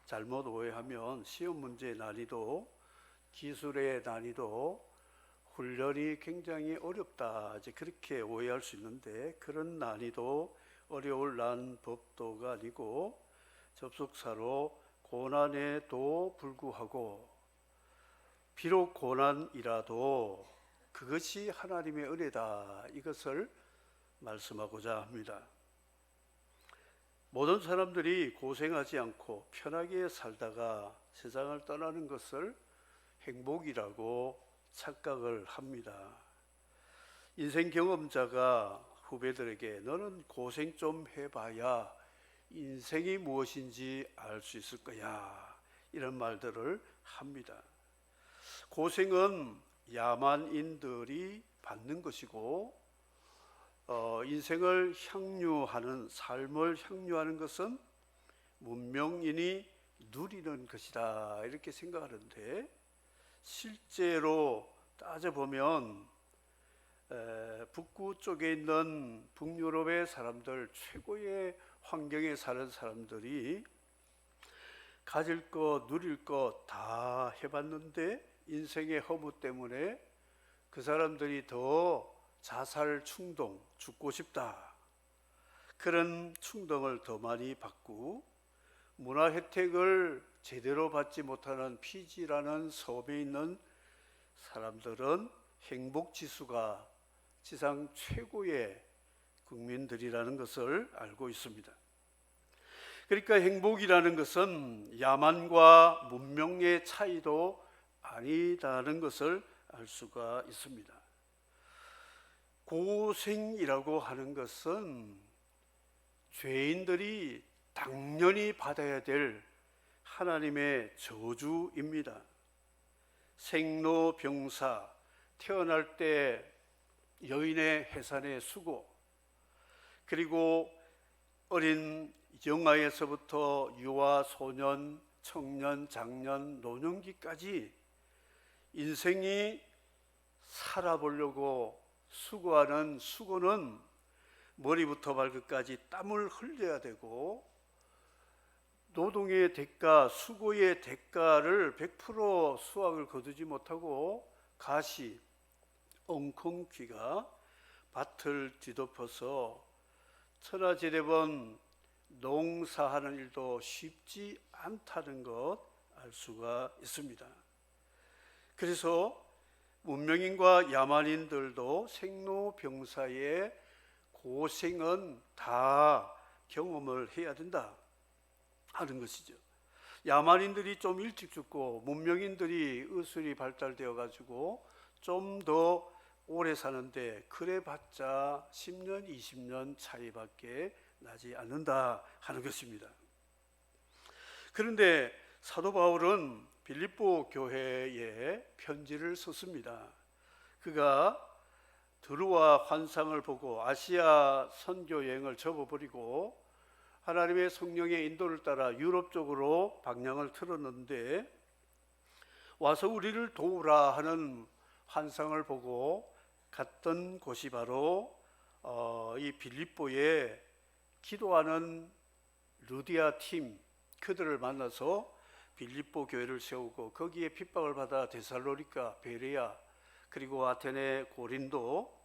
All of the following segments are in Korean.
잘못 오해하면 시험 문제의 난이도, 기술의 난이도, 훈련이 굉장히 어렵다, 이제 그렇게 오해할 수 있는데, 그런 난이도, 어려울 난 법도가 아니고 접속사로 고난에도 불구하고, 비록 고난이라도 그것이 하나님의 은혜다, 이것을 말씀하고자 합니다. 모든 사람들이 고생하지 않고 편하게 살다가 세상을 떠나는 것을 행복이라고 착각을 합니다. 인생 경험자가 후배들에게 너는 고생 좀 해봐야 인생이 무엇인지 알 수 있을 거야, 이런 말들을 합니다. 고생은 야만인들이 받는 것이고, 인생을 향유하는, 삶을 향유하는 것은 문명인이 누리는 것이다, 이렇게 생각하는데, 실제로 따져보면 북구 쪽에 있는 북유럽의 사람들, 최고의 환경에 사는 사람들이 가질 것, 누릴 것 다 해봤는데 인생의 허무 때문에 그 사람들이 더 자살 충동, 죽고 싶다, 그런 충동을 더 많이 받고, 문화 혜택을 제대로 받지 못하는 피지라는 섬에 있는 사람들은 행복 지수가 지상 최고의 국민들이라는 것을 알고 있습니다. 그러니까 행복이라는 것은 야만과 문명의 차이도 아니다는 것을 알 수가 있습니다. 고생이라고 하는 것은 죄인들이 당연히 받아야 될 하나님의 저주입니다. 생로병사, 태어날 때 여인의 해산의 수고, 그리고 어린 영아에서부터 유아, 소년, 청년, 장년, 노년기까지 인생이 살아보려고 수고하는 수고는 머리부터 발끝까지 땀을 흘려야 되고, 노동의 대가, 수고의 대가를 100% 수확을 거두지 못하고 가시, 엉겅퀴가 밭을 뒤덮어서 천하제대번 농사하는 일도 쉽지 않다는 것 알 수가 있습니다. 그래서 문명인과 야만인들도 생로병사의 고생은 다 경험을 해야 된다 하는 것이죠. 야만인들이 좀 일찍 죽고 문명인들이 의술이 발달되어 가지고 좀 더 오래 사는데, 그래봤자 10년, 20년 차이밖에 나지 않는다 하는 것입니다. 그런데 사도 바울은 빌립보 교회에 편지를 썼습니다. 그가 드루와 환상을 보고 아시아 선교 여행을 접어버리고 하나님의 성령의 인도를 따라 유럽 쪽으로 방향을 틀었는데, 와서 우리를 도우라 하는 환상을 보고 갔던 곳이 바로 이 빌립보에 기도하는 루디아 팀, 그들을 만나서 빌립보 교회를 세우고, 거기에 핍박을 받아 데살로니가, 베레아, 그리고 아테네, 고린도,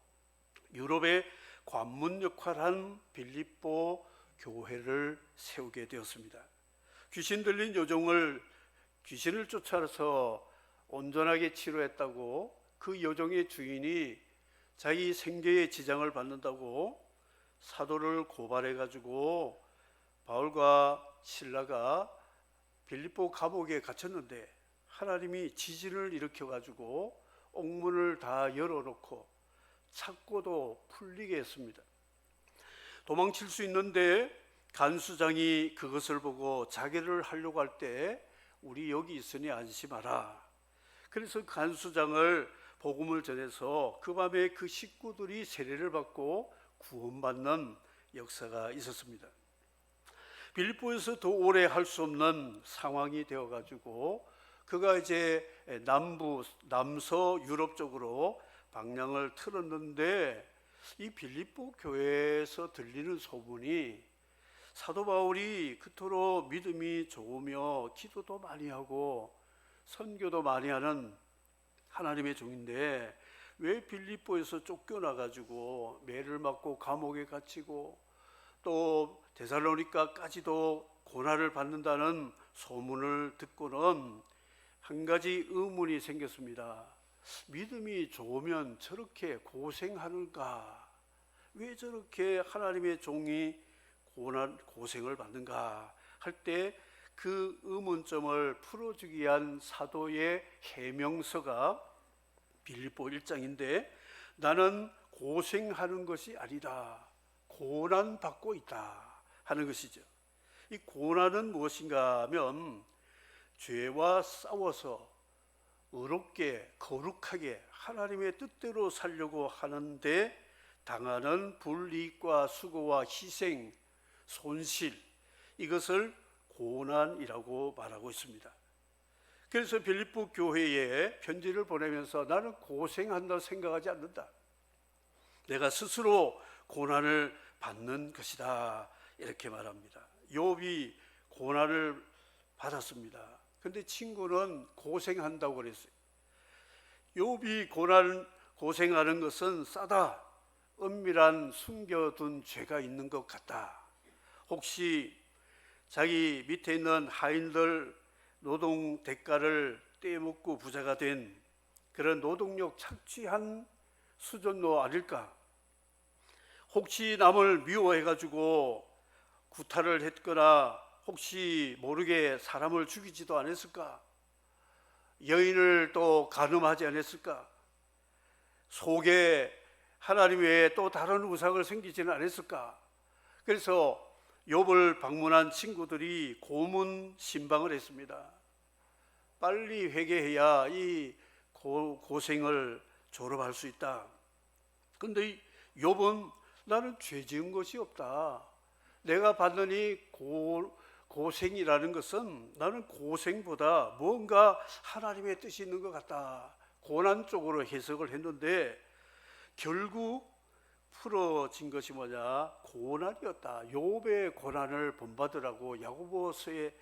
유럽의 관문 역할한 빌립보 교회를 세우게 되었습니다. 귀신 들린 여종을 귀신을 쫓아서 온전하게 치료했다고, 그 여종의 주인이 자기 생계에 지장을 받는다고 사도를 고발해 가지고 바울과 실라가 빌립보 감옥에 갇혔는데, 하나님이 지진을 일으켜 가지고 옥문을 다 열어놓고 찾고도 풀리게 했습니다. 도망칠 수 있는데 간수장이 그것을 보고 자결을 하려고 할 때 우리 여기 있으니 안심하라. 그래서 간수장을 복음을 전해서 그 밤에 그 식구들이 세례를 받고 구원받는 역사가 있었습니다. 빌립보에서 더 오래 할 수 없는 상황이 되어가지고 그가 이제 남서 유럽 쪽으로 방향을 틀었는데, 이 빌립보 교회에서 들리는 소문이 사도 바울이 그토록 믿음이 좋으며 기도도 많이 하고 선교도 많이 하는 하나님의 종인데 왜 빌립보에서 쫓겨나가지고 매를 맞고 감옥에 갇히고 또 데살로니가까지도 고난을 받는다는 소문을 듣고는 한 가지 의문이 생겼습니다. 믿음이 좋으면 저렇게 고생하는가? 왜 저렇게 하나님의 종이 고생을 받는가? 할 때 그 의문점을 풀어주기 위한 사도의 해명서가 빌립보 1장인데 나는 고생하는 것이 아니다. 고난받고 있다 하는 것이죠. 이 고난은 무엇인가 하면 죄와 싸워서 의롭게 거룩하게 하나님의 뜻대로 살려고 하는데 당하는 불이익과 수고와 희생, 손실, 이것을 고난이라고 말하고 있습니다. 그래서 빌립보 교회에 편지를 보내면서 나는 고생한다고 생각하지 않는다. 내가 스스로 고난을 받는 것이다. 이렇게 말합니다. 욥이 고난을 받았습니다. 근데 친구는 고생한다고 그랬어요. 욥이 고생하는 것은 싸다. 은밀한 숨겨둔 죄가 있는 것 같다. 혹시 자기 밑에 있는 하인들 노동 대가를 떼먹고 부자가 된 그런 노동력 착취한 수준도 아닐까? 혹시 남을 미워해가지고 구타를 했거나 혹시 모르게 사람을 죽이지도 않았을까? 여인을 또 간음하지 않았을까? 속에 하나님 외에 또 다른 우상을 섬기지는 않았을까? 그래서 욥을 방문한 친구들이 고문 신방을 했습니다. 빨리 회개해야 이 고생을 졸업할 수 있다. 그런데 욥은 나는 죄 지은 것이 없다. 내가 받는 이 고생이라는 것은 나는 고생보다 뭔가 하나님의 뜻이 있는 것 같다. 고난 쪽으로 해석을 했는데 결국 풀어진 것이 뭐냐? 고난이었다. 욥의 고난을 본받으라고 야고보서에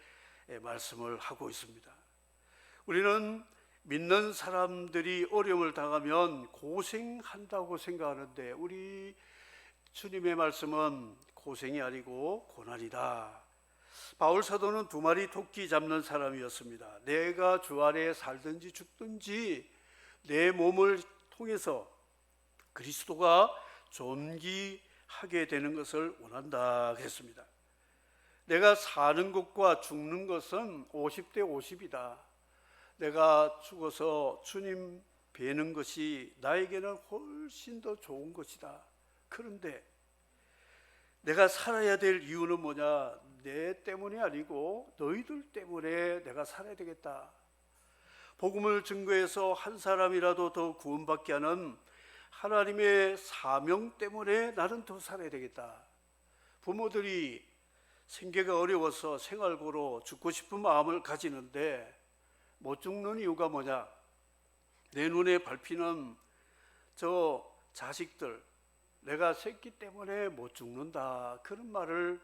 말씀을 하고 있습니다. 우리는 믿는 사람들이 어려움을 당하면 고생한다고 생각하는데 우리 주님의 말씀은 고생이 아니고 고난이다. 바울 사도는 2마리 토끼 잡는 사람이었습니다. 내가 주 안에 살든지 죽든지 내 몸을 통해서 그리스도가 존귀하게 되는 것을 원한다 그랬습니다. 내가 사는 것과 죽는 것은 50대 50이다. 내가 죽어서 주님 뵈는 것이 나에게는 훨씬 더 좋은 것이다. 그런데 내가 살아야 될 이유는 뭐냐? 내 때문이 아니고 너희들 때문에 내가 살아야 되겠다. 복음을 증거해서 한 사람이라도 더 구원받게 하는 하나님의 사명 때문에 나는 더 살아야 되겠다. 부모들이 생계가 어려워서 생활고로 죽고 싶은 마음을 가지는데 못 죽는 이유가 뭐냐? 내 눈에 밟히는 저 자식들, 내가 새끼 때문에 못 죽는다. 그런 말을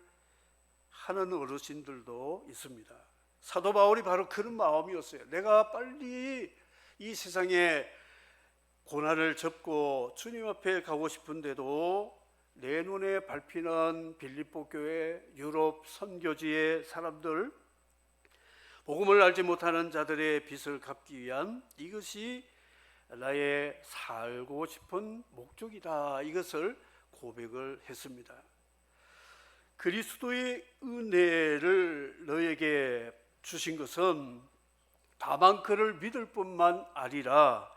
하는 어르신들도 있습니다. 사도 바울이 바로 그런 마음이었어요. 내가 빨리 이 세상에 고난을 접고 주님 앞에 가고 싶은데도 내 눈에 밟히는 빌립보 교회, 유럽 선교지의 사람들, 복음을 알지 못하는 자들의 빚을 갚기 위한 이것이 나의 살고 싶은 목적이다. 이것을 고백을 했습니다. 그리스도의 은혜를 너에게 주신 것은 다만 그를 믿을 뿐만 아니라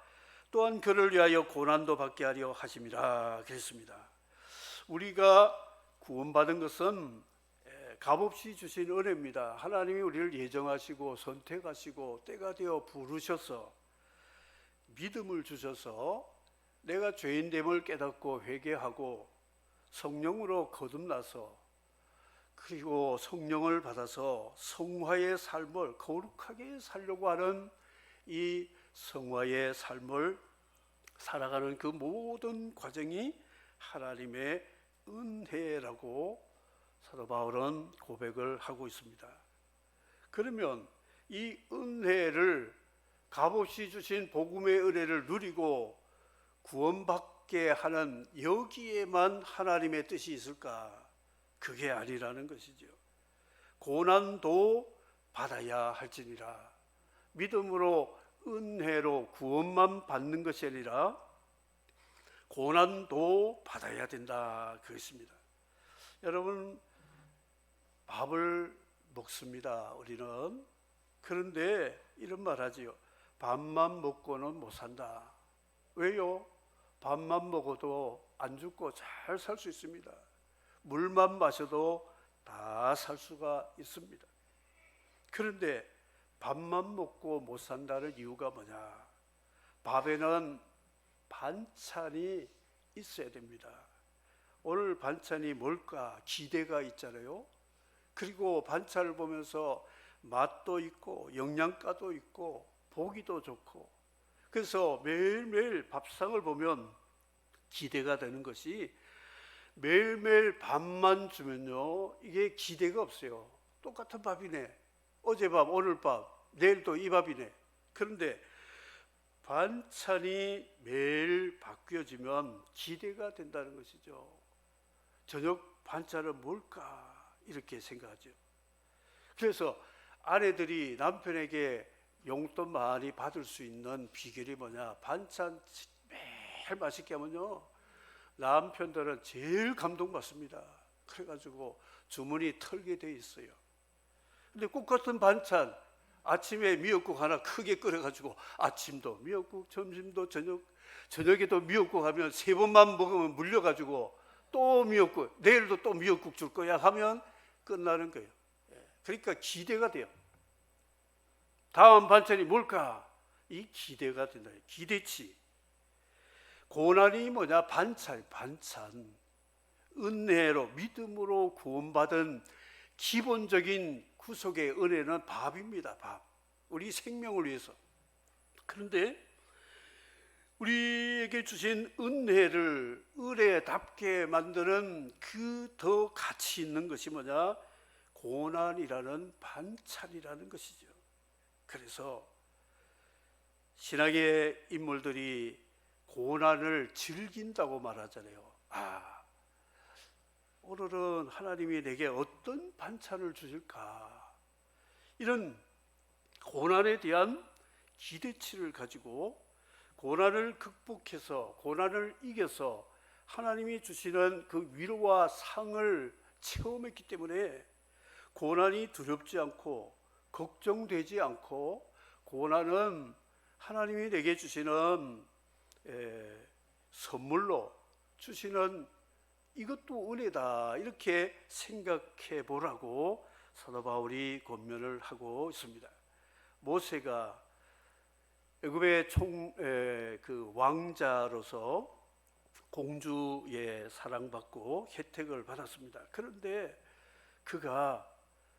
또한 그를 위하여 고난도 받게 하려 하심이라 그랬습니다. 우리가 구원받은 것은 값없이 주신 은혜입니다. 하나님이 우리를 예정하시고 선택하시고 때가 되어 부르셔서 믿음을 주셔서 내가 죄인됨을 깨닫고 회개하고 성령으로 거듭나서 그리고 성령을 받아서 성화의 삶을 거룩하게 살려고 하는 이 성화의 삶을 살아가는 그 모든 과정이 하나님의 은혜라고 사도 바울은 고백을 하고 있습니다. 그러면 이 은혜를, 값없이 주신 복음의 은혜를 누리고 구원받게 하는 여기에만 하나님의 뜻이 있을까? 그게 아니라는 것이죠. 고난도 받아야 할지니라. 믿음으로 은혜로 구원만 받는 것이 아니라 고난도 받아야 된다, 그것입니다. 여러분, 밥을 먹습니다, 우리는. 그런데 이런 말 하지요. 밥만 먹고는 못 산다. 왜요? 밥만 먹어도 안 죽고 잘 살 수 있습니다. 물만 마셔도 다 살 수가 있습니다. 그런데 밥만 먹고 못 산다는 이유가 뭐냐? 밥에는 반찬이 있어야 됩니다. 오늘 반찬이 뭘까? 기대가 있잖아요. 그리고 반찬을 보면서 맛도 있고 영양가도 있고 보기도 좋고, 그래서 매일매일 밥상을 보면 기대가 되는 것이, 매일매일 밥만 주면요, 이게 기대가 없어요. 똑같은 밥이네. 어제 밥, 오늘 밥, 내일도 이 밥이네. 그런데 반찬이 매일 바뀌어지면 기대가 된다는 것이죠. 저녁 반찬은 뭘까? 이렇게 생각하죠. 그래서 아내들이 남편에게 용돈 많이 받을 수 있는 비결이 뭐냐? 반찬 매일 맛있게 하면요, 남편들은 제일 감동받습니다. 그래가지고 주머니 털게 돼 있어요. 근데 국 같은 반찬, 아침에 미역국 하나 크게 끓여가지고 아침도 미역국, 점심도 저녁에도 미역국 하면 3번만 먹으면 물려가지고 또 미역국, 내일도 또 미역국 줄 거야 하면 끝나는 거예요. 그러니까 기대가 돼요. 다음 반찬이 뭘까? 이 기대가 된다. 기대치. 고난이 뭐냐? 반찬. 은혜로, 믿음으로 구원받은 기본적인 구속의 은혜는 밥입니다. 밥. 우리 생명을 위해서. 그런데 우리에게 주신 은혜를 은혜답게 만드는 그 더 가치 있는 것이 뭐냐? 고난이라는 반찬이라는 것이죠. 그래서 신학의 인물들이 고난을 즐긴다고 말하잖아요. 오늘은 하나님이 내게 어떤 반찬을 주실까? 이런 고난에 대한 기대치를 가지고 고난을 극복해서, 고난을 이겨서 하나님이 주시는 그 위로와 상을 체험했기 때문에 고난이 두렵지 않고 걱정되지 않고, 고난은 하나님이 내게 주시는 선물로 주시는, 이것도 은혜다, 이렇게 생각해 보라고 사도 바울이 권면을 하고 있습니다. 모세가 애굽의 그 왕자로서 공주의 사랑받고 혜택을 받았습니다. 그런데 그가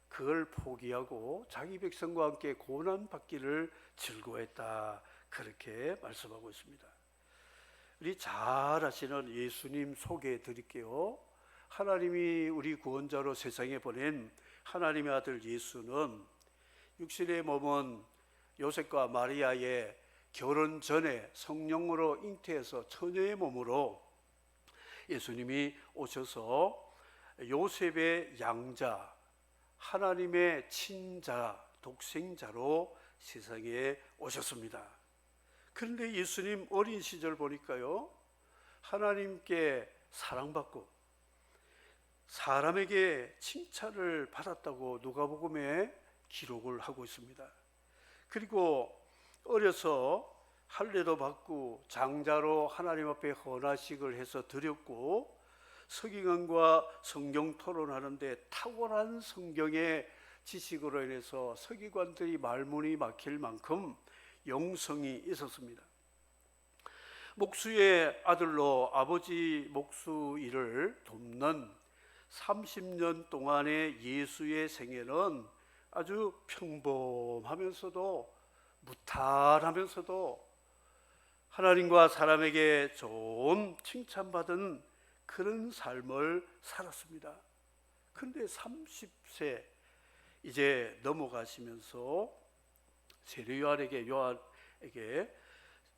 그걸 포기하고 자기 백성과 함께 고난받기를 즐거워했다, 그렇게 말씀하고 있습니다. 우리 잘 아시는 예수님 소개해 드릴게요. 하나님이 우리 구원자로 세상에 보낸 하나님의 아들 예수는 육신의 몸은 요셉과 마리아의 결혼 전에 성령으로 잉태해서 처녀의 몸으로 예수님이 오셔서 요셉의 양자, 하나님의 친자, 독생자로 세상에 오셨습니다. 그런데 예수님 어린 시절 보니까요, 하나님께 사랑받고 사람에게 칭찬을 받았다고 누가복음에 기록을 하고 있습니다. 그리고 어려서 할례도 받고 장자로 하나님 앞에 헌화식을 해서 드렸고, 서기관과 성경 토론하는데 탁월한 성경의 지식으로 인해서 서기관들이 말문이 막힐 만큼 영성이 있었습니다. 목수의 아들로 아버지 목수 일을 돕는 30년 동안의 예수의 생애는 아주 평범하면서도 무탈하면서도 하나님과 사람에게 좋은 칭찬받은 그런 삶을 살았습니다. 그런데 30세 이제 넘어가시면서 세례 요한에게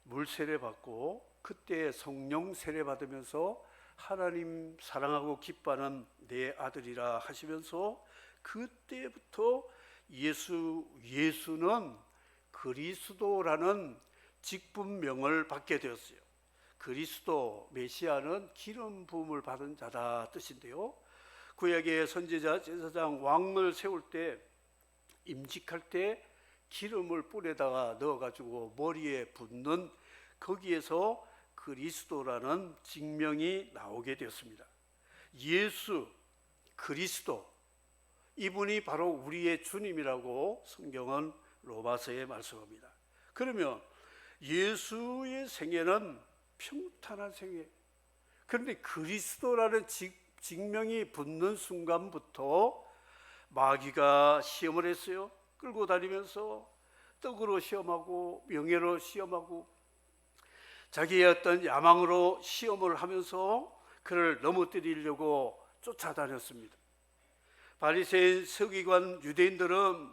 물 세례 받고 그때 성령 세례 받으면서 하나님 사랑하고 기뻐하는 내 아들이라 하시면서 그때부터 예수는 그리스도라는 직분명을 받게 되었어요. 그리스도 메시아는 기름 부음을 받은 자다 뜻인데요. 구약의 선지자 제사장 왕을 세울 때 임직할 때 기름을 뿔에다가 넣어가지고 머리에 붓는 거기에서 그리스도라는 직명이 나오게 되었습니다. 예수 그리스도, 이분이 바로 우리의 주님이라고 성경은 로마서에 말씀합니다. 그러면 예수의 생애는 평탄한 생애, 그런데 그리스도라는 직명이 붙는 순간부터 마귀가 시험을 했어요. 끌고 다니면서 떡으로 시험하고 명예로 시험하고 자기의 어떤 야망으로 시험을 하면서 그를 넘어뜨리려고 쫓아다녔습니다. 바리새인, 서기관, 유대인들은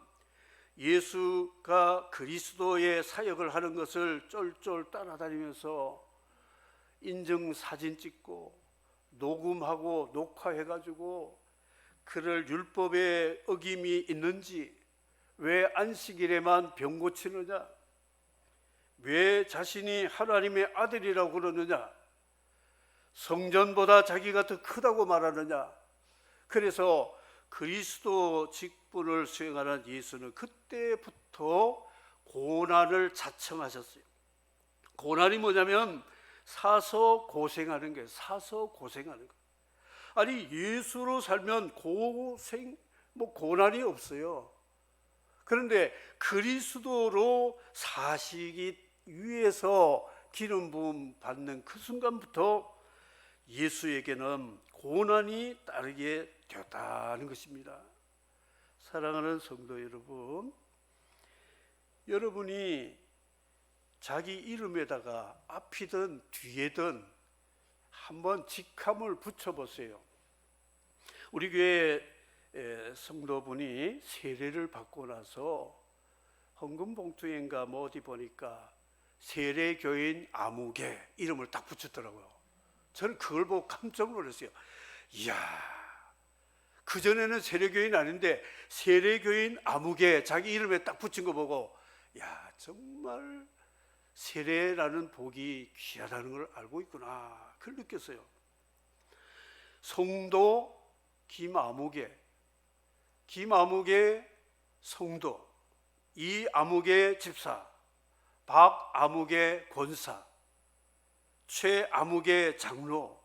예수가 그리스도의 사역을 하는 것을 쫄쫄 따라다니면서 인증사진 찍고 녹음하고 녹화해가지고 그를 율법에 어김이 있는지, 왜 안식일에만 병 고치느냐, 왜 자신이 하나님의 아들이라고 그러느냐, 성전보다 자기가 더 크다고 말하느냐. 그래서 그리스도 직분을 수행하는 예수는 그때부터 고난을 자청하셨어요. 고난이 뭐냐면 사서 고생하는 거예요. 사서 고생하는 거예요. 아니, 예수로 살면 고난이 없어요. 그런데 그리스도로 사시기 위해서 기름 부음 받는 그 순간부터 예수에게는 고난이 따르게 되었다는 것입니다. 사랑하는 성도 여러분, 여러분이 자기 이름에다가 앞이든 뒤에든 한번 직함을 붙여보세요. 우리 교회 성도분이 세례를 받고 나서 헌금봉투인가 뭐 어디 보니까 세례교인 아무개 이름을 딱 붙였더라고요. 저는 그걸 보고 깜짝 놀랐어요. 이야, 그전에는 세례교인 아닌데 세례교인 아무개 자기 이름에 딱 붙인 거 보고, 야, 정말 세례라는 복이 귀하다는 걸 알고 있구나, 그걸 느꼈어요. 성도 김아무개, 김아무개 성도, 이아무개 집사, 박아무개 권사, 최아무개 장로,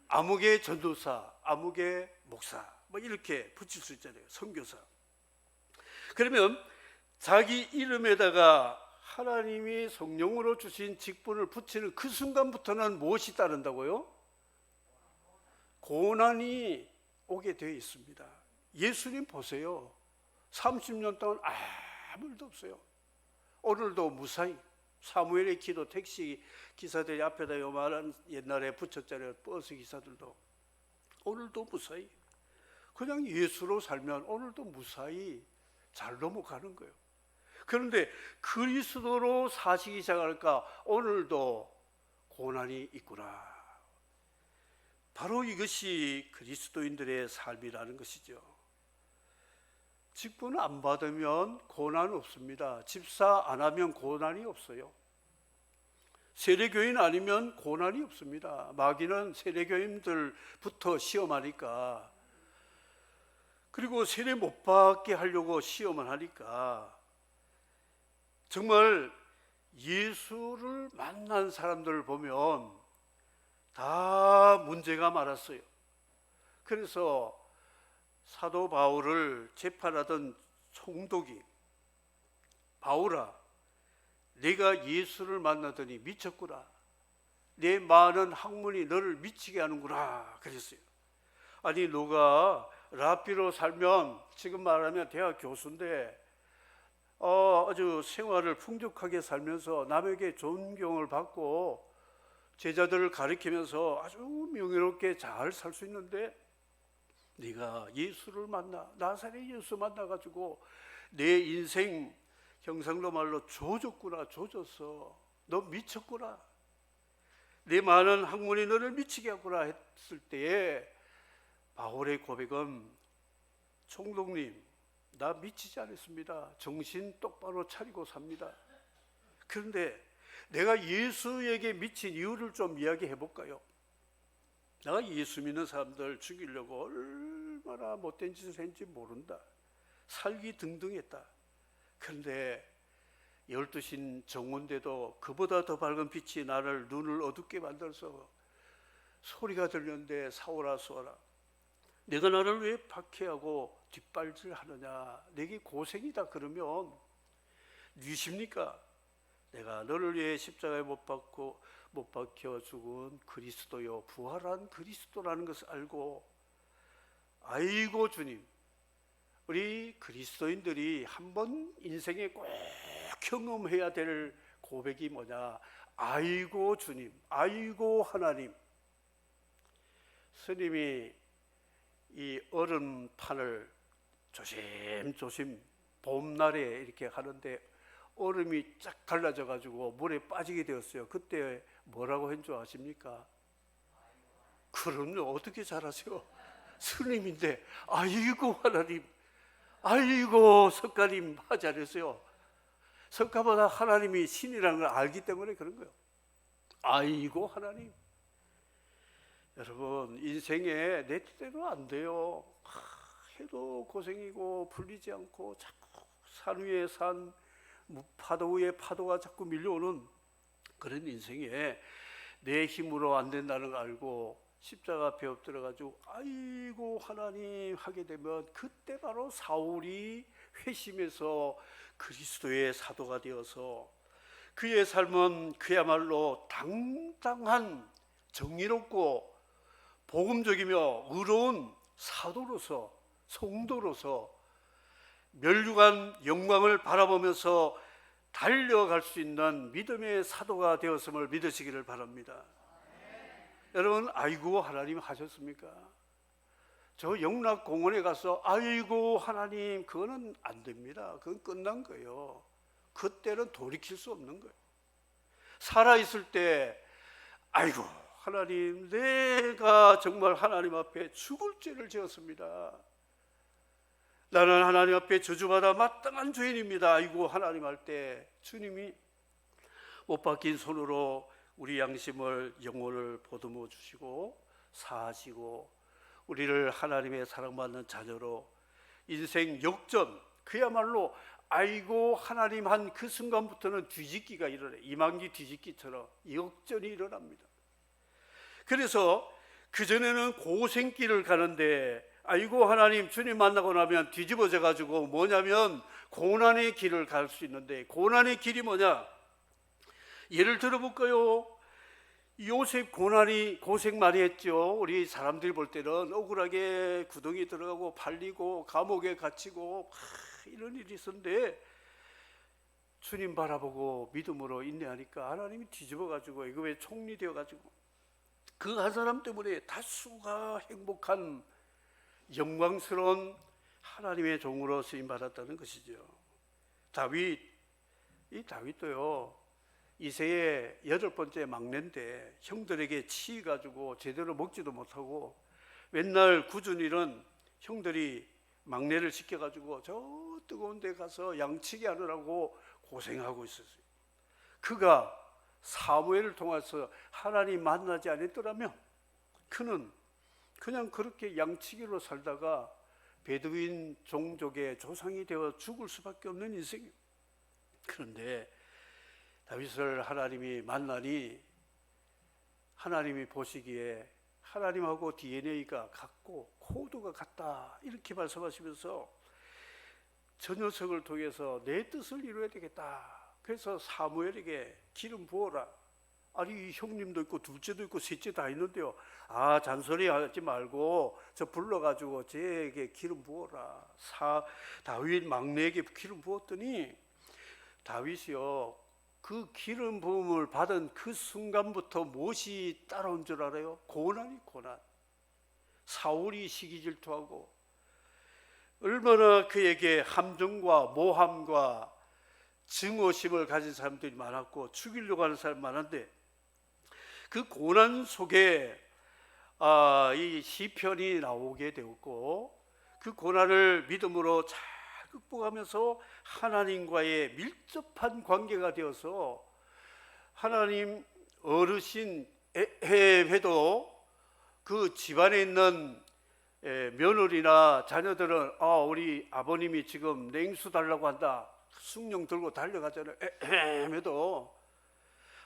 아무개 전도사, 아무개 목사, 뭐 이렇게 붙일 수 있잖아요. 선교사. 그러면 자기 이름에다가 하나님이 성령으로 주신 직분을 붙이는 그 순간부터는 무엇이 따른다고요? 고난이 오게 되어 있습니다. 예수님 보세요. 30년 동안 아무 일도 없어요. 오늘도 무사히 사무엘의 기도, 택시 기사들이 앞에다 요만한 옛날에 붙였잖아요. 버스 기사들도. 오늘도 무사히 그냥 예수로 살면 오늘도 무사히 잘 넘어가는 거예요. 그런데 그리스도로 사시기 시작할까 오늘도 고난이 있구나. 바로 이것이 그리스도인들의 삶이라는 것이죠. 직분 안 받으면 고난 없습니다. 집사 안 하면 고난이 없어요. 세례교인 아니면 고난이 없습니다. 마귀는 세례교인들부터 시험하니까, 그리고 세례 못 받게 하려고 시험을 하니까, 정말 예수를 만난 사람들을 보면 다 문제가 많았어요. 그래서 사도 바울을 재판하던 총독이, 바울아, 네가 예수를 만나더니 미쳤구나. 내 많은 학문이 너를 미치게 하는구나 그랬어요. 아니, 너가 랍비로 살면, 지금 말하면 대학 교수인데 아주 생활을 풍족하게 살면서 남에게 존경을 받고 제자들을 가리키면서 아주 명예롭게 잘 살 수 있는데, 네가 예수를 만나, 나사렛 예수 만나가지고 내 인생 경상도 말로 조졌구나, 조졌어. 너 미쳤구나. 내 많은 학문이 너를 미치게 하구나 했을 때에 바울의 고백은, 총독님, 나 미치지 않았습니다. 정신 똑바로 차리고 삽니다. 그런데 내가 예수에게 미친 이유를 좀 이야기해 볼까요? 내가 예수 믿는 사람들 죽이려고 얼마나 못된 짓을 했는지 모른다. 살기 등등했다. 그런데 12신 정오인데도 그보다 더 밝은 빛이 나를, 눈을 어둡게 만들어서 소리가 들렸는데, 사오라 사오라, 내가 나를 왜 박해하고 뒷발질하느냐, 내게 고생이다. 그러면 누구십니까? 내가 너를 위해 십자가에 못 박혀 죽은 그리스도요, 부활한 그리스도라는 것을 알고, 아이고 주님, 우리 그리스도인들이 한번 인생에 꼭 경험해야 될 고백이 뭐냐? 아이고 주님, 아이고 하나님. 스님이 이 얼음판을 조심조심 봄날에 이렇게 하는데 얼음이 쫙 갈라져 가지고 물에 빠지게 되었어요. 그때 뭐라고 한 줄 아십니까? 그럼요, 어떻게 잘하세요? 스님인데 아이고 하나님, 아이고 석가님 하자랬어요. 석가보다 하나님이 신이라는 걸 알기 때문에 그런 거예요. 아이고 하나님. 여러분, 인생에 내 뜻대로 안 돼요. 해도 고생이고 풀리지 않고 자꾸 산 위에 산, 파도 위에 파도가 자꾸 밀려오는 그런 인생에 내 힘으로 안 된다는 걸 알고 십자가 앞에 엎드려가지고 아이고 하나님 하게 되면, 그때 바로 사울이 회심해서 그리스도의 사도가 되어서 그의 삶은 그야말로 당당한, 정의롭고 복음적이며 의로운 사도로서, 성도로서 멸류관 영광을 바라보면서 달려갈 수 있는 믿음의 사도가 되었음을 믿으시기를 바랍니다. 여러분, 아이고 하나님 하셨습니까? 저 영락공원에 가서 아이고 하나님, 그거는 안 됩니다. 그건 끝난 거예요. 그때는 돌이킬 수 없는 거예요. 살아있을 때 아이고 하나님, 내가 정말 하나님 앞에 죽을 죄를 지었습니다. 나는 하나님 앞에 저주받아 마땅한 죄인입니다. 아이고 하나님 할 때 주님이 못 박힌 손으로 우리 양심을, 영혼을 보듬어 주시고 사하시고 우리를 하나님의 사랑받는 자녀로 인생 역전, 그야말로 아이고 하나님 한 그 순간부터는 뒤집기가 일어나요. 이만기 뒤집기처럼 역전이 일어납니다. 그래서 그전에는 고생길을 가는데 아이고 하나님, 주님 만나고 나면 뒤집어져 가지고 뭐냐면 고난의 길을 갈 수 있는데, 고난의 길이 뭐냐? 예를 들어볼까요? 요셉 고생 많이 했죠. 우리 사람들이 볼 때는 억울하게 구덩이 들어가고 팔리고 감옥에 갇히고 이런 일이 있었는데, 주님 바라보고 믿음으로 인내하니까 하나님이 뒤집어가지고 애굽의 총리 되어가지고 그 한 사람 때문에 다수가 행복한 영광스러운 하나님의 종으로 쓰임 받았다는 것이죠. 이 다윗도요, 이세의 8번째 막내인데 형들에게 치여가지고 제대로 먹지도 못하고 맨날 굳은 일은 형들이 막내를 시켜가지고 저 뜨거운 데 가서 양치기 하느라고 고생하고 있었어요. 그가 사무엘을 통해서 하나님 만나지 않았더라면 그는 그냥 그렇게 양치기로 살다가 베두인 종족의 조상이 되어 죽을 수밖에 없는 인생이에요. 그런데 다윗을 하나님이 만나니 하나님이 보시기에 하나님하고 DNA가 같고 코드가 같다, 이렇게 말씀하시면서 저 녀석을 통해서 내 뜻을 이루어야 되겠다. 그래서 사무엘에게 기름 부어라. 아니, 형님도 있고 둘째도 있고 셋째 다 있는데요. 잔소리 하지 말고 저 불러가지고 쟤에게 기름 부어라. 다윗 막내에게 기름 부었더니 다윗이요, 그 기름 부음을 받은 그 순간부터 무엇이 따라온 줄 알아요? 고난이 고난. 사울이 시기 질투하고 얼마나 그에게 함정과 모함과 증오심을 가진 사람들이 많았고 죽이려고 하는 사람이 많은데 그 고난 속에 이 시편이 나오게 되었고 그 고난을 믿음으로 잘 극복하면서 하나님과의 밀접한 관계가 되어서 하나님 어르신 해도 그 집안에 있는 며느리나 자녀들은 우리 아버님이 지금 냉수 달라고 한다. 숭늉 들고 달려가잖아요. 해도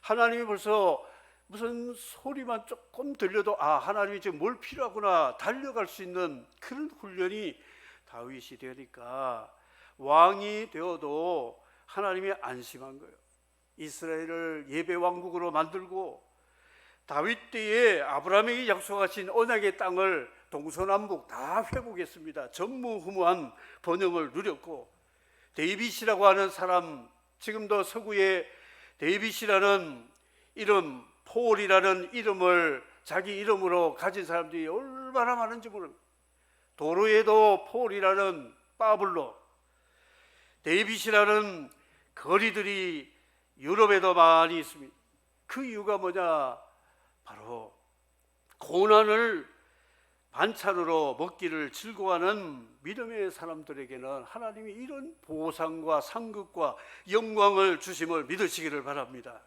하나님이 벌써 무슨 소리만 조금 들려도 하나님이 지금 뭘 필요하구나 달려갈 수 있는 그런 훈련이 다윗이 되니까 왕이 되어도 하나님이 안심한 거예요. 이스라엘을 예배 왕국으로 만들고 다윗 때에 아브라함에게 약속하신 언약의 땅을 동서남북 다 회복했습니다. 전무후무한 번영을 누렸고 데이빗이라고 하는 사람, 지금도 서구에 데이빗이라는 이름, 폴이라는 이름을 자기 이름으로 가진 사람들이 얼마나 많은지 모릅니다. 도로에도 폴이라는 빠블로, 데이빗이라는 거리들이 유럽에도 많이 있습니다. 그 이유가 뭐냐? 바로 고난을 반찬으로 먹기를 즐거워하는 믿음의 사람들에게는 하나님이 이런 보상과 상급과 영광을 주심을 믿으시기를 바랍니다.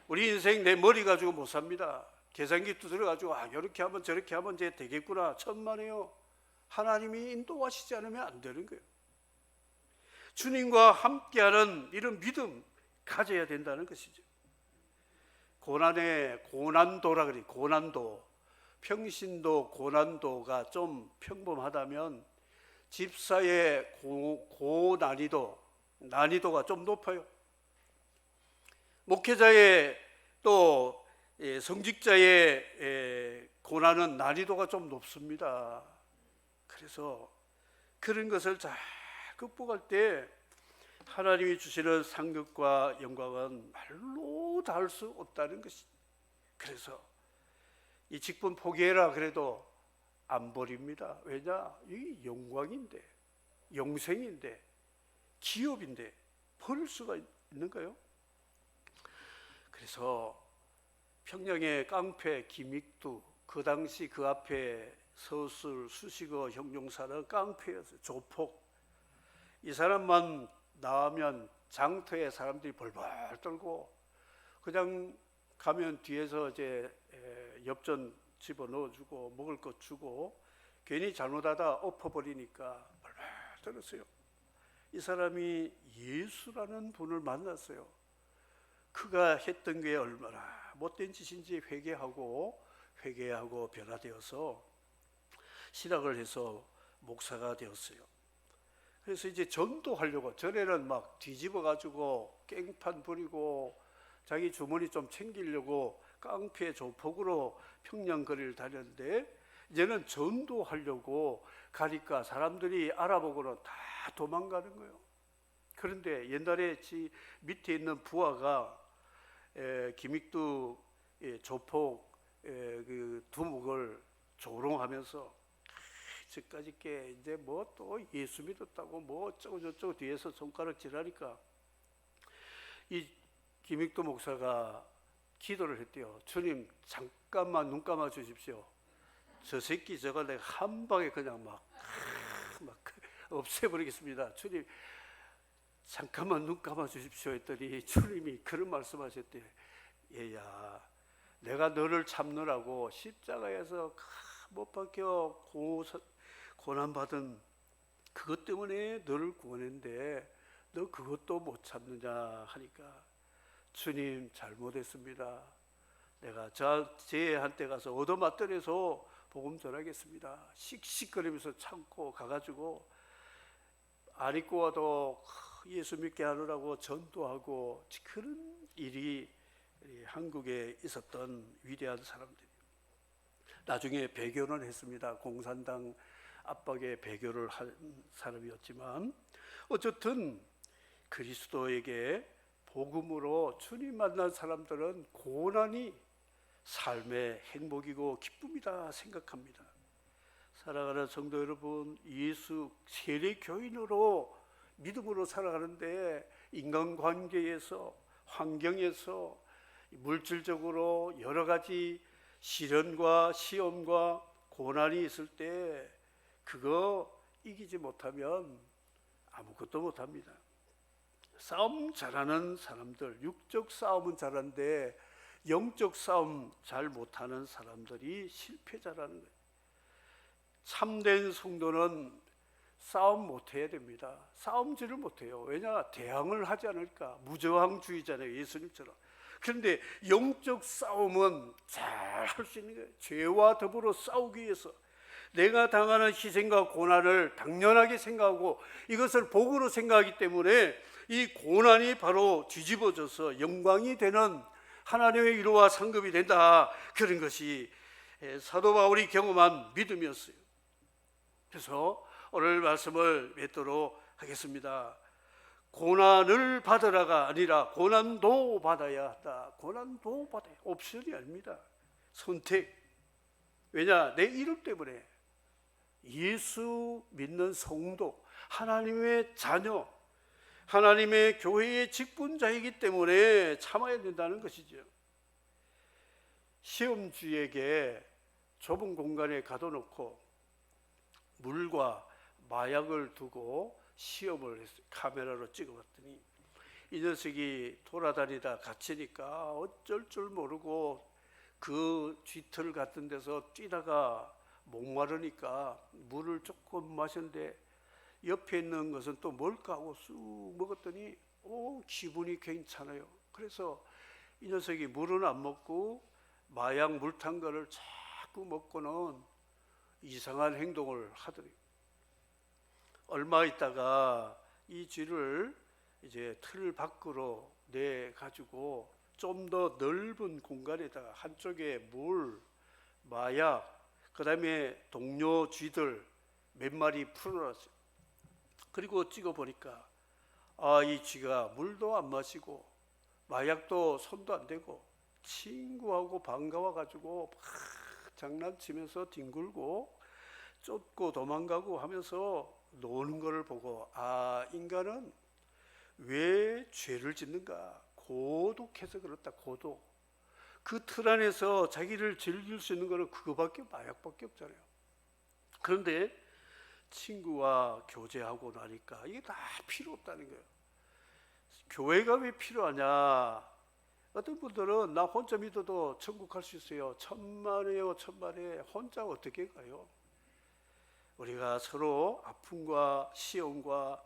우리 인생 내 머리 가지고 못 삽니다. 계산기 두드려가지고 이렇게 하면 저렇게 하면 이제 되겠구나. 천만에요. 하나님이 인도하시지 않으면 안 되는 거예요. 주님과 함께하는 이런 믿음 가져야 된다는 것이죠. 고난의 고난도라 그래. 고난도, 평신도, 고난도가 좀 평범하다면 집사의 난이도가 좀 높아요. 목회자의 또 성직자의 고난은 난이도가 좀 높습니다. 그래서 그런 것을 잘 극복할 때 하나님이 주시는 상급과 영광은 말로 닿을 수 없다는 것입니다. 그래서 이 직분 포기해라 그래도 안 버립니다. 왜냐? 이 영광인데, 영생인데, 기업인데 버릴 수가 있는가요? 그래서 평양의 깡패 김익두, 그 당시 그 앞에 서술 수식어 형용사는 깡패였어요. 조폭. 이 사람만 나오면 장터에 사람들이 벌벌 떨고 그냥 가면 뒤에서 이제 엽전 집어 넣어주고 먹을 것 주고 괜히 잘못하다 엎어버리니까 벌벌 떨었어요. 이 사람이 예수라는 분을 만났어요. 그가 했던 게 얼마나 못된 짓인지 회개하고 변화되어서 신학을 해서 목사가 되었어요. 그래서 이제 전도하려고, 전에는 막 뒤집어 가지고 깽판 부리고 자기 주머니 좀 챙기려고 깡패 조폭으로 평양 거리를 다녔는데 이제는 전도하려고 가니까 사람들이 알아보고는 다 도망가는 거예요. 그런데 옛날에 밑에 있는 부하가 김익두 조폭 그 두목을 조롱하면서 저까지 게 이제 뭐 또 예수 믿었다고 뭐 어쩌고 저쩌고 뒤에서 손가락질하니까 이 김익두 목사가 기도를 했대요. 주님 잠깐만 눈 감아 주십시오. 저 새끼 저거 내가 한 방에 그냥 막 없애버리겠습니다. 주님 잠깐만 눈 감아 주십시오 했더니 주님이 그런 말씀하셨대요. 얘야, 내가 너를 참느라고 십자가에서 못 박혀 고난받은 그것 때문에 너를 구원했는데 너 그것도 못 참느냐 하니까 주님 잘못했습니다. 내가 쟤한테 가서 얻어맞더라서 복음 전하겠습니다. 씩씩거리면서 참고 가가지고 안 입고 와도 예수 믿게 하느라고 전도하고 그런 일이 한국에 있었던 위대한 사람들이에요. 나중에 배교는 했습니다. 공산당 압박에 배교를 한 사람이었지만 어쨌든 그리스도에게 복음으로 주님 만난 사람들은 고난이 삶의 행복이고 기쁨이다 생각합니다. 사랑하는 성도 여러분, 예수 세례 교인으로 믿음으로 살아가는데 인간관계에서, 환경에서, 물질적으로 여러 가지 시련과 시험과 고난이 있을 때 그거 이기지 못하면 아무것도 못합니다. 싸움 잘하는 사람들, 육적 싸움은 잘하는데 영적 싸움 잘 못하는 사람들이 실패자라는 거예요. 참된 성도는 싸움 못해야 됩니다. 싸움질을 못해요. 왜냐? 대항을 하지 않을까. 무저항주의잖아요, 예수님처럼. 그런데 영적 싸움은 잘 할 수 있는 거예요. 죄와 더불어 싸우기 위해서 내가 당하는 희생과 고난을 당연하게 생각하고 이것을 복으로 생각하기 때문에 이 고난이 바로 뒤집어져서 영광이 되는 하나님의 위로와 상급이 된다. 그런 것이 사도 바울이 경험한 믿음이었어요. 그래서 오늘 말씀을 맺도록 하겠습니다. 고난을 받으라가 아니라 고난도 받아야 한다. 고난도 받아야 옵션이 아닙니다. 선택. 왜냐? 내 이름 때문에 예수 믿는 성도, 하나님의 자녀, 하나님의 교회의 직분자이기 때문에 참아야 된다는 것이죠. 시험주에게 좁은 공간에 가둬놓고 물과 마약을 두고 시험을 했어요. 카메라로 찍어봤더니 이 녀석이 돌아다니다 갇히니까 어쩔 줄 모르고 그 쥐털 같은 데서 뛰다가 목마르니까 물을 조금 마셨는데 옆에 있는 것은 또 뭘까 하고 쑥 먹었더니 기분이 괜찮아요. 그래서 이 녀석이 물은 안 먹고 마약 물 탄 거를 자꾸 먹고는 이상한 행동을 하더래요. 얼마 있다가 이 쥐를 이제 틀 밖으로 내 가지고 좀 더 넓은 공간에다가 한쪽에 물, 마약, 그 다음에 동료 쥐들 몇 마리 풀어놨어요. 그리고 찍어보니까 이 쥐가 물도 안 마시고 마약도 손도 안 대고 친구하고 반가워가지고 막 장난치면서 뒹굴고 쫓고 도망가고 하면서 노는 것을 보고 인간은 왜 죄를 짓는가? 고독해서 그렇다. 고독. 그 틀 안에서 자기를 즐길 수 있는 것은 그거밖에, 마약밖에 없잖아요. 그런데 친구와 교제하고 나니까 이게 다 필요 없다는 거예요. 교회가 왜 필요하냐? 어떤 분들은 나 혼자 믿어도 천국 갈 수 있어요. 천만에요, 천만에. 혼자 어떻게 가요? 우리가 서로 아픔과 시험과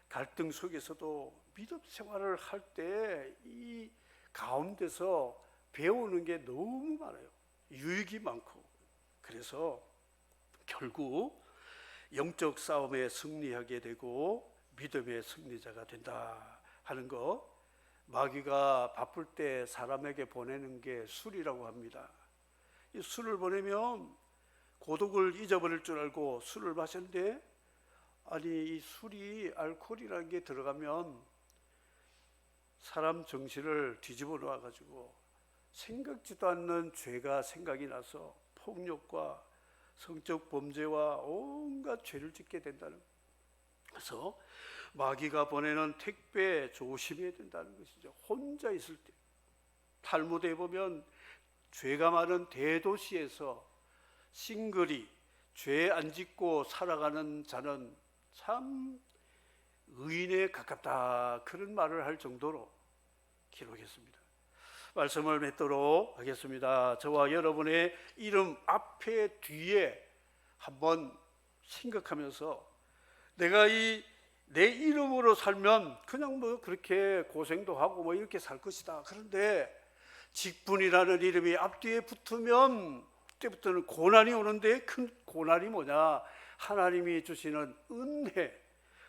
갈등 속에서도 믿음 생활을 할 때 이 가운데서 배우는 게 너무 많아요. 유익이 많고. 그래서 결국 영적 싸움에 승리하게 되고 믿음의 승리자가 된다 하는 거, 마귀가 바쁠 때 사람에게 보내는 게 술이라고 합니다. 이 술을 보내면 고독을 잊어버릴 줄 알고 술을 마셨는데 이 술이 알코올이라는 게 들어가면 사람 정신을 뒤집어 놓아가지고 생각지도 않는 죄가 생각이 나서 폭력과 성적 범죄와 온갖 죄를 짓게 된다는 거예요. 그래서 마귀가 보내는 택배 조심해야 된다는 것이죠. 혼자 있을 때. 탈무드에 보면 죄가 많은 대도시에서 싱글이 죄 안 짓고 살아가는 자는 참 의인에 가깝다, 그런 말을 할 정도로 기록했습니다. 말씀을 맺도록 하겠습니다. 저와 여러분의 이름 앞에 뒤에 한번 생각하면서 내가 내 이름으로 살면 그냥 그렇게 고생도 하고 이렇게 살 것이다. 그런데 직분이라는 이름이 앞뒤에 붙으면 그때부터는 고난이 오는데, 큰 고난이 뭐냐? 하나님이 주시는 은혜,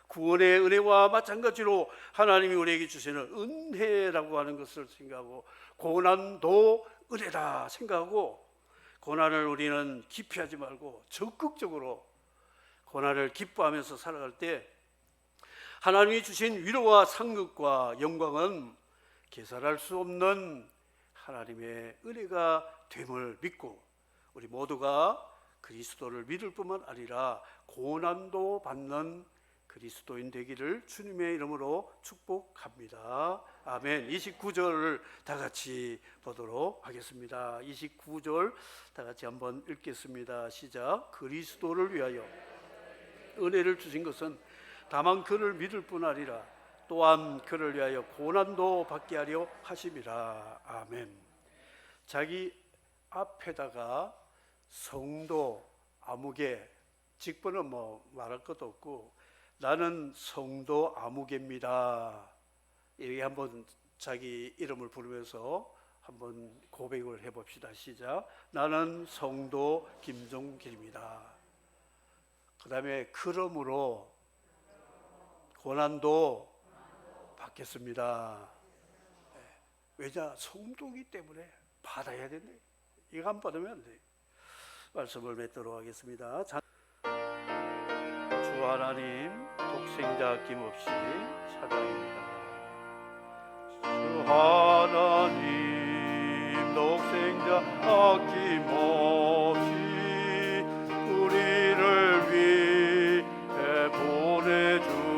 구원의 은혜와 마찬가지로 하나님이 우리에게 주시는 은혜라고 하는 것을 생각하고, 고난도 은혜다 생각하고, 고난을 우리는 기피하지 말고 적극적으로 고난을 기뻐하면서 살아갈 때 하나님이 주신 위로와 상급과 영광은 계산할 수 없는 하나님의 은혜가 됨을 믿고, 우리 모두가 그리스도를 믿을 뿐만 아니라 고난도 받는 그리스도인 되기를 주님의 이름으로 축복합니다. 아멘. 29절을 다 같이 보도록 하겠습니다. 29절 다 같이 한번 읽겠습니다. 시작. 그리스도를 위하여 은혜를 주신 것은 다만 그를 믿을 뿐 아니라 또한 그를 위하여 고난도 받게 하려 하심이라. 아멘. 자기 앞에다가 성도 아무개, 직분은 뭐 말할 것도 없고 나는 성도 아무개입니다. 여기 한번 자기 이름을 부르면서 한번 고백을 해봅시다. 시작. 나는 성도 김종길입니다. 그 다음에 그러므로 고난도 받겠습니다. 왜냐? 성도이기 때문에 받아야 된대. 이거 안 받으면 안 돼. 말씀을 맺도록 하겠습니다. 주 하나님, 독생자 아낌없이 찬양입니다. 주 하나님, 독생자 아낌없이 우리를 위해 보내주셨네.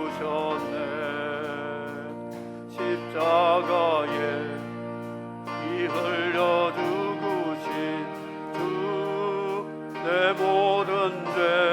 십자가에 피 흘려 죽으신 주, 내 모든 죄